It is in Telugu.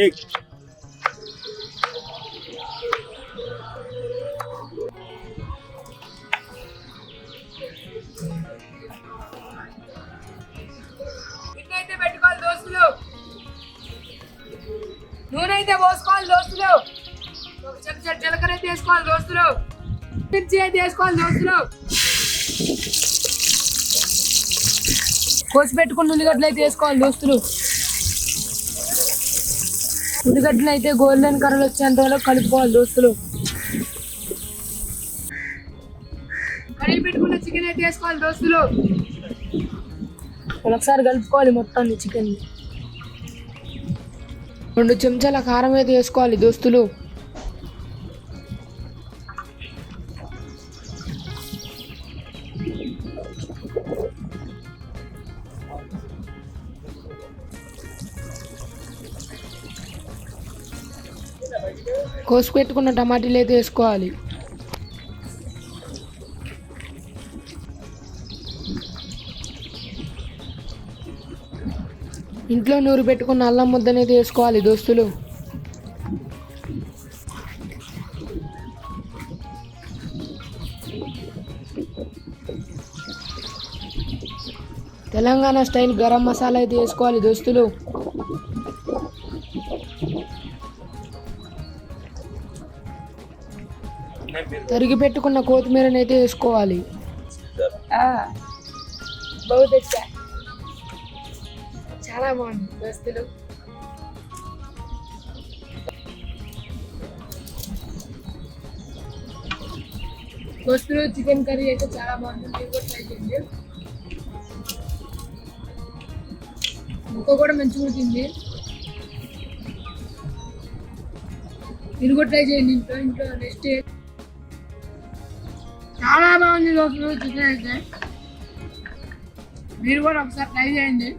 ఎగ్ అయితే పెట్టుకోవాలి దోస్తులు, నూనె అయితే పోసుకోవాలి దోస్తులు, ఒక చెంచా జీలకర్ర అయితే వేసుకోవాలి దోస్తులు, మిర్చి అయితే వేసుకోవాలి దోస్తులు, కోసి పెట్టుకున్న ఉల్లిగడ్డలు అయితే వేసుకోవాలి దోస్తులు. ఉల్లిగడ్డలు అయితే గోల్డెన్ కలర్ వచ్చేంత వరకు కలుపుకోవాలి దోస్తులు. కడిగి పెట్టుకున్న చికెన్ అయితే వేసుకోవాలి దోస్తులు. ఒకసారి కలుపుకోవాలి మొత్తాన్ని చికెన్. 2 చెంచాల కారం అయితే వేసుకోవాలి దోస్తులు. కోసి పెట్టుకున్న టమాటీలు అయితే వేసుకోవాలి. ఇంట్లో నూరు పెట్టుకున్న అల్లం ముద్దనైతే వేసుకోవాలి దోస్తులు. తెలంగాణ స్టైల్ గరం మసాలా అయితే వేసుకోవాలి దోస్తులు. తరిగి పెట్టుకున్న కొత్తిమీరని అయితే వేసుకోవాలి. చాలా బాగుంది దోస్తులు. దోస్తులు చికెన్ కర్రీ అయితే చాలా బాగుంది, మీరు కూడా ట్రై చేయండి. ముక్క కూడా మంచిగా ఉడికింది, మీరు కూడా ట్రై చేయండి ఇంట్లో నెక్స్ట్. చాలా బాగుంది దోస్తులు చికెన్ అయితే, మీరు కూడా ఒకసారి ట్రై చేయండి.